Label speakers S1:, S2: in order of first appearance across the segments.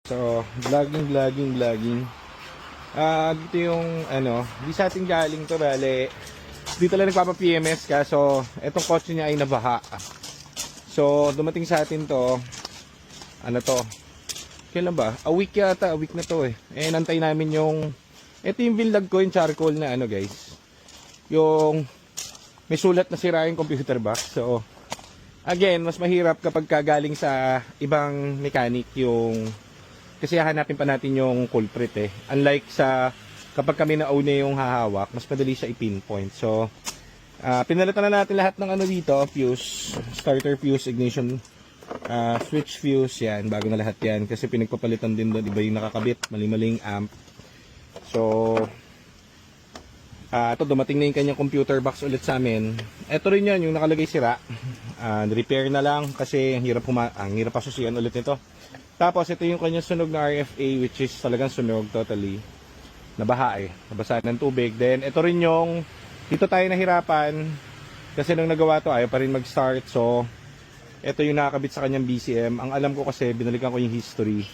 S1: So, vlogging. Dito yung di sa ating galing to, bale. Dito lang nagpapa-PMS kaso etong kotse niya ay nabaha. So, dumating sa atin to. Kailan ba? A week na to eh. Nantay namin yung ito yung vlog ko, yung charcoal na guys. Yung may sulat na sira yung computer box. So, again, mas mahirap kapag galing sa ibang mechanic yung kasi hahanapin pa natin yung culprit eh. Unlike sa kapag kami na una yung hahawak, mas madali siya i-pinpoint. So, pinalitan na natin lahat ng dito, fuse, starter fuse, ignition, switch fuse, yan, bago na lahat yan. Kasi pinagpapalitan din doon, iba yung nakakabit, mali-maling amp. So, ito, dumating na yung kanyang computer box ulit sa amin. Ito rin yan, yung nakalagay sira. Repair na lang kasi ang hirap pasusian ulit nito. Tapos ito yung kanyang sunog na RFA, which is talagang sunog totally. Nabaha nabasa ng tubig. Then ito rin yung dito tayo nahirapan kasi nung nagawa to ayaw pa rin mag-start. So ito yung nakakabit sa kanyang BCM. Ang alam ko kasi binalikan ko yung history.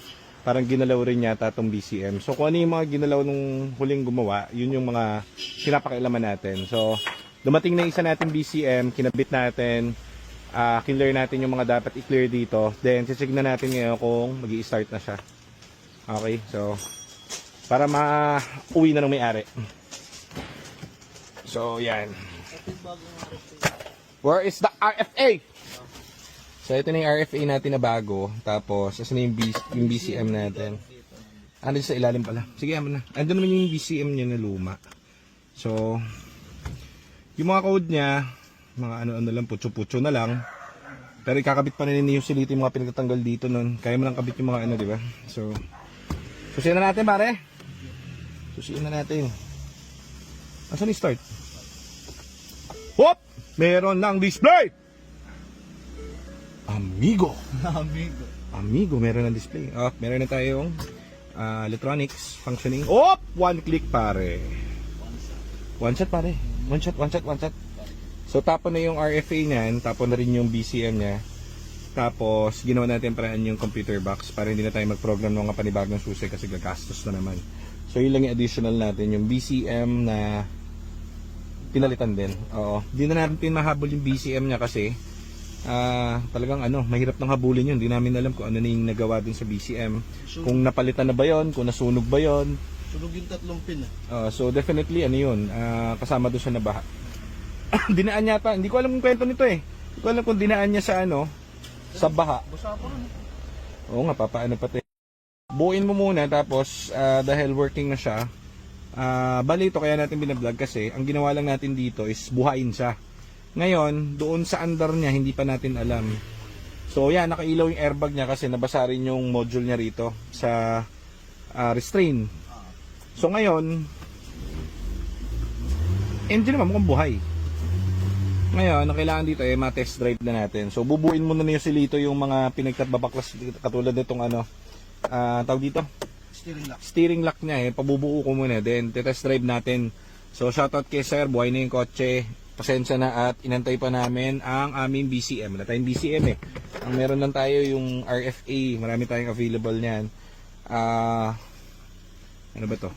S1: Parang ginalaw rin yata itong BCM. So kung ano yung mga ginalaw nung huling gumawa, yun yung mga pinapakialaman natin. So dumating na isa natin BCM, kinabit natin. Clear natin yung mga dapat i-clear dito. Then, sisignan natin ngayon kung mag-i-start na siya. Okay, so, para ma-uwi na ng may-ari. So, yan. Where is the RFA? So, ito na yung RFA natin na bago. Tapos, asa na yung BCM natin. Andun sa ilalim pala. Sige, aman na. Andun naman yung BCM niya na luma. So, yung mga code niya, mga ano lang, putso-putso na lang. Pero ikakabit pa rin yung utility, mga pinagtatanggal dito nun. Kaya mo lang kabit yung mga di ba? So, susiin na natin, pare. Susiin na natin. Asan yung start? Hop! Meron lang display! Amigo! Amigo, meron ng display. Meron na tayong electronics functioning. Hop! One click, pare. One shot, pare. One shot. So, tapon na yung RFA niyan, tapon na rin yung BCM niya. Tapos, ginawa natin paraan yung computer box para hindi na tayo mag-program ng mga panibagong susi kasi gagastos na naman. So, yun lang yung additional natin, yung BCM na pinalitan din. Oo. Hindi na natin mahabol yung BCM niya kasi talagang mahirap nang habulin yun. Hindi namin alam kung ano na yung nagawa dun sa BCM. Kung napalitan na ba yun, kung nasunog ba yun.
S2: Sunog yung 3 pin
S1: So, definitely, yun, kasama doon sa nabaha. Dinaan yata, hindi ko alam kung kwento nito eh. Hindi ko alam kung dinaan niya sa sa baha. Oo nga, papaano pati. Buuin mo muna tapos dahil working na siya, bali ito kaya natin binablog kasi ang ginawa lang natin dito is buhayin siya. Ngayon, doon sa under niya hindi pa natin alam. So yan, nakailaw yung airbag niya kasi nabasa rin yung module niya rito sa restrain. So ngayon, engine naman mukhang buhay. Ngayon, ang kailangan dito ma-test drive na natin. So, bubuin muna na yung silito yung mga pinagtatbabaklas katulad nitong tawag dito? Steering lock niya pabubuo ko muna. Then, test drive natin. So, shoutout kay sir, buhay na yung kotse. Pasensya na at inantay pa namin ang aming BCM. Wala tayong BCM Ang meron lang tayo yung RFA. Marami tayong available niyan. Ano ba to?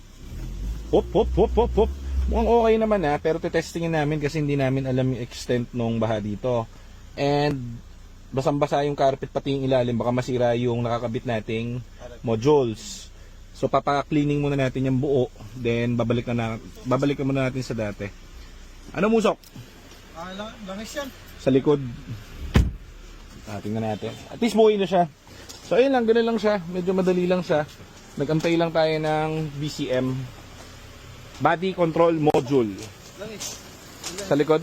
S1: Hop. Mukhang okay naman pero tetestingin namin kasi hindi namin alam yung extent nung baha dito. And basang-basa yung carpet pati yung ilalim, baka masira yung nakakabit nating modules. So papa-cleaning muna natin yung buo, then babalik muna natin sa dati. Ano musok?
S2: Langis yan.
S1: Sa likod. Tingnan natin. At least buuin na siya. So ayun lang, ganun lang siya. Medyo madali lang siya. Nag-antay lang tayo ng BCM. Body control module sa likod.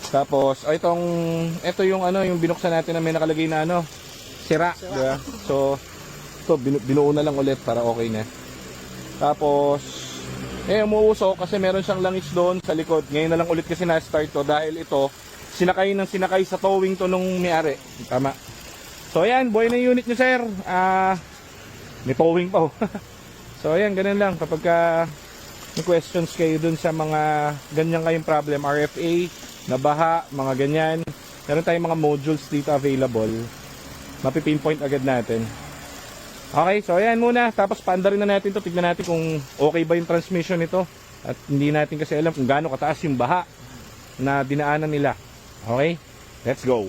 S1: Tapos ito yung yung binuksan natin na may nakalagay na sira. Diba? So ito binuo na lang ulit para okay na. Tapos umuusok kasi meron siyang langis doon sa likod. Ngayon na lang ulit kasi na-start to dahil ito sinakay sa towing to nung may-ari. Tama. So ayan, buhay na yung unit nyo sir. May towing pa So ayan, ganun lang kapag may questions kayo dun sa mga ganyan kayong problem, RFA, nabaha, mga ganyan. Meron tayong mga modules dito available. Mapipinpoint agad natin. Okay, so ayan muna. Tapos paandarin na natin to. Tignan natin kung okay ba yung transmission nito. At hindi natin kasi alam kung gaano kataas yung baha na dinaanan nila. Okay, let's go.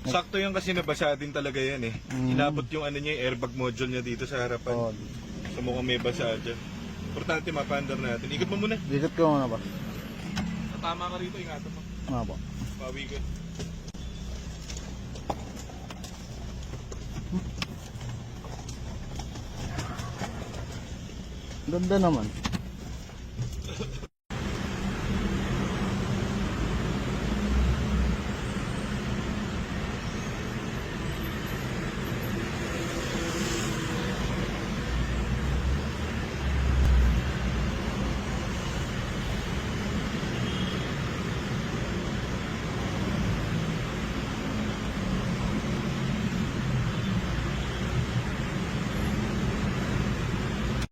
S1: Sakto yung kasi nabasa din talaga yan eh. Inabot yung ano niya, yung airbag module niya dito sa harapan.
S2: Oo.
S1: So mukhang may basa dyan. Importante mapandar natin. Ikot mo muna.
S2: Dikit ko muna ba?
S1: Tama ka rito, ingatan mo.
S2: Nga po.
S1: Bawi ka.
S2: Ganda naman.